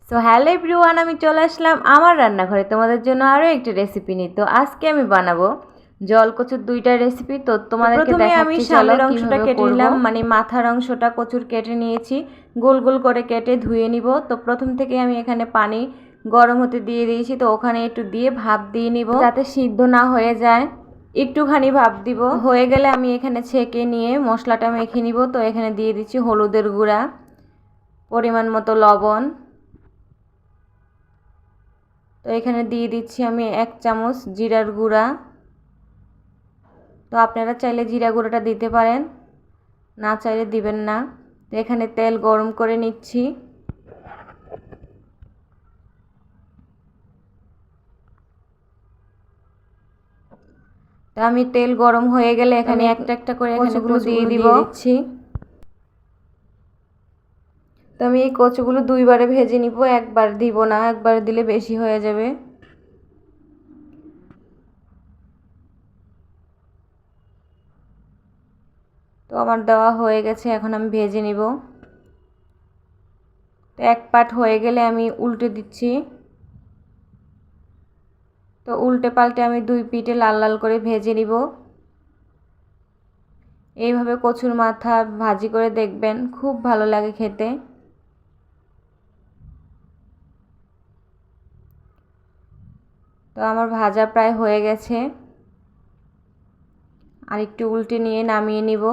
So hello everyone, আমি চলে আসলাম আমার রান্নাঘরে তোমাদের জন্য আরও একটি রেসিপি নিয়ে। তো আজকে আমি বানাবো জলকচুর দুইটা রেসিপি। তো তোমাদেরকে প্রথমে আমি দেখাচ্ছি, চলো সামনের অংশটা কিভাবে কেটে করব। নিলাম, মানে মাথার অংশটা কচুর কেটে নিয়েছি, গোল গোল করে কেটে ধুয়ে নিব। তো প্রথম থেকে আমি এখানে পানি গরম হতে দিয়ে দিয়েছি, তো ওখানে একটু দিয়ে ভাপ দিয়ে নিব যাতে সিদ্ধ না হয়ে যায়। একটুখানি ভাপ দিব, হয়ে গেলে আমি এখানে ছেঁকে নিয়ে মশলাটা মেখে নিব। তো এখানে দিয়ে দিচ্ছি হলুদের গুঁড়া, পরিমাণ মতো লবণ। তো এখানে দিয়ে দিচ্ছি আমি 1 চামচ জিরার গুঁড়া। তো আপনারা চাইলে জিরা গুঁড়োটা দিতে পারেন, না চাইলে দিবেন না। তো এখানে তেল গরম করে নিচ্ছি। তো আমি তেল গরম হয়ে গেলে এখানে একটা একটা করে কচুগুলো দিয়ে দিচ্ছি। তো আমি এই কচুগুলো দুইবারে ভেজে নিব, একবার দিব না, একবার দিলে বেশি হয়ে যাবে। তো আমার দেওয়া হয়ে গেছে, এখন আমি ভেজে নিব। তো এক পাট হয়ে গেলে আমি উল্টে দিচ্ছি। তো উল্টে পাল্টে আমি দুই পিঠে লাল লাল করে ভেজে নিব। এইভাবে কচুর মাথা ভাজি করে দেখবেন, খুব ভালো লাগে খেতে। তো আমার ভাজা প্রায় হয়ে গেছে, আর একটু উল্টে নিয়ে নামিয়ে নিব।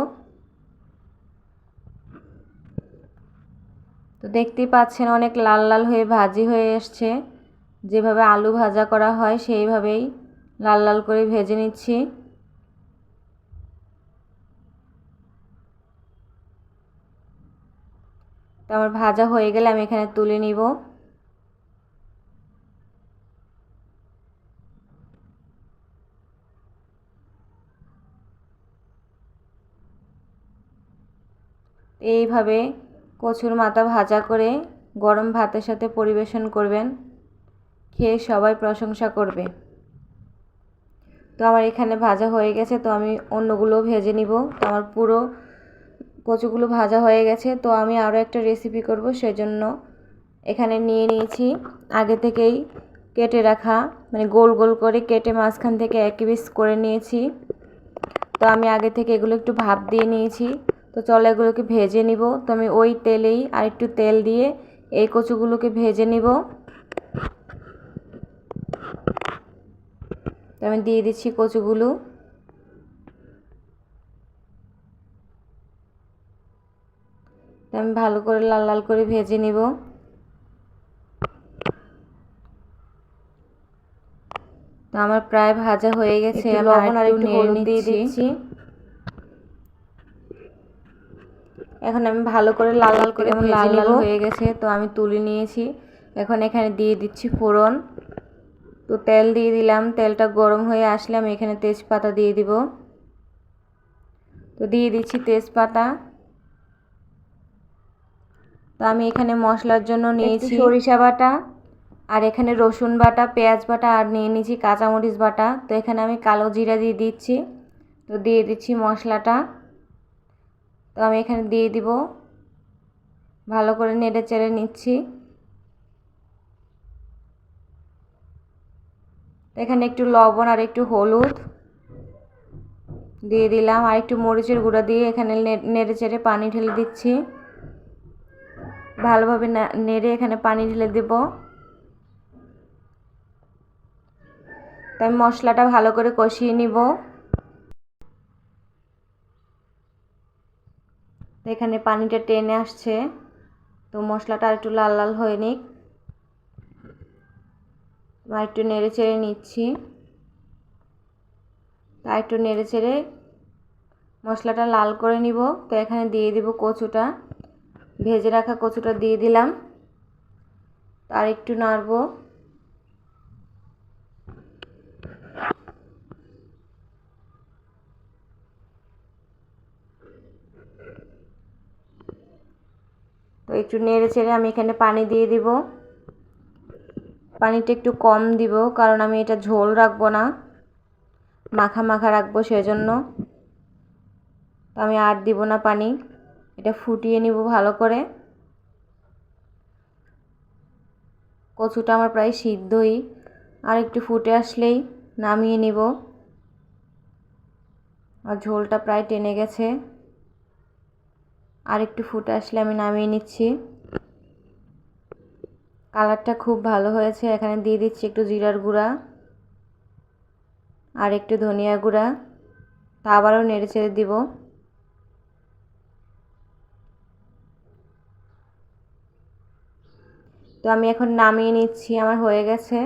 তো দেখতেই পাচ্ছেন অনেক লাল লাল হয়ে ভাজি হয়ে এসছে। যেভাবে আলু ভাজা করা হয় সেইভাবেই লাল লাল করে ভেজে নিচ্ছি। তো আমার ভাজা হয়ে গেলে আমি এখানে তুলে নিব। এইভাবে কচুর মাথা ভাজা করে গরম ভাতের সাথে পরিবেশন করবেন, খেয়ে সবাই প্রশংসা করবে। তো আমার এখানে ভাজা হয়ে গেছে, তো আমি অন্যগুলো ভেজে নিব। তো আমার পুরো কচুগুলো ভাজা হয়ে গেছে। তো আমি আরও একটা রেসিপি করব, সেজন্য এখানে নিয়ে নিয়েছি আগে থেকেই কেটে রাখা, মানে গোল গোল করে কেটে মাঝখান থেকে এক পিস করে নিয়েছি। তো আমি আগে থেকে এগুলো একটু ভাপ দিয়ে নিয়েছি। তো চলো এগুলোকে ভেজে নিব। তো আমি ওই তেলেই আর একটু তেল দিয়ে এই কচুগুলোকে ভেজে নিব। তো আমি দিয়ে দিচ্ছি কচুগুলো। তো আমি ভালো করে লাল লাল করে ভেজে নিব। তো আমার প্রায় ভাজা হয়ে গেছে, আমি লবণ আর একটু হলুদ দিয়ে দিচ্ছি। এখন আমি ভালো করে লাল লাল করে লাল লাল হয়ে গেছে, তো আমি তুলে নিয়েছি। এখন এখানে দিয়ে দিচ্ছি ফোড়ন। তো তেল দিয়ে দিলাম, তেলটা গরম হয়ে আসলে আমি এখানে তেজপাতা দিয়ে দিব। তো দিয়ে দিচ্ছি তেজপাতা। তো আমি এখানে মশলার জন্য নিয়েছি সরিষা বাটা, আর এখানে রসুন বাটা, পেঁয়াজ বাটা, আর নিয়ে নিয়েছি কাঁচামরিচ বাটা। তো এখানে আমি কালো জিরা দিয়ে দিচ্ছি। তো দিয়ে দিচ্ছি মশলাটা। তো আমি এখানে দিয়ে দিব, ভালো করে নেড়ে চেড়ে নিচ্ছি। এখানে একটু লবণ আর একটু হলুদ দিয়ে দিলাম, আর একটু মরিচের গুঁড়া দিয়ে এখানে নেড়ে চেড়ে পানি ঢেলে দিচ্ছি। ভালোভাবে নেড়ে এখানে পানি ঢেলে দেব। তাই মশলাটা ভালো করে কষিয়ে নিব। এখানে পানিটা টেনে আসছে, তো মশলাটা আর একটু লাল লাল হয়ে নিক। আর একটু নেড়ে চেড়ে নিচ্ছি। আর একটু নেড়ে চেড়ে মশলাটা লাল করে নিব। তো এখানে দিয়ে দিব কচুটা, ভেজে রাখা কচুটা দিয়ে দিলাম। আর একটু নাড়বো। তো একটু নেড়ে চেড়ে আমি এখানে পানি দিয়ে দিব। পানিটা একটু কম দিব, কারণ আমি এটা ঝোল রাখবো না, মাখা মাখা রাখবো, সেজন্য। তো আমি আর দিব না পানি, এটা ফুটিয়ে নিব ভালো করে। কচুটা আমার প্রায় সিদ্ধই, আর একটু ফুটে আসলেই নামিয়ে নিব। আর ঝোলটা প্রায় টেনে গেছে, আর একটু ফুটে আসলে আমি নামিয়ে নিচ্ছি। কালারটা খুব ভালো হয়েছে। এখানে দিয়ে দিচ্ছি একটু জিরার গুঁড়া আর একটু ধনিয়া গুঁড়া, তা আবারও নেড়ে চেড়ে দিব। তো আমি এখন নামিয়ে নিচ্ছি, আমার হয়ে গেছে।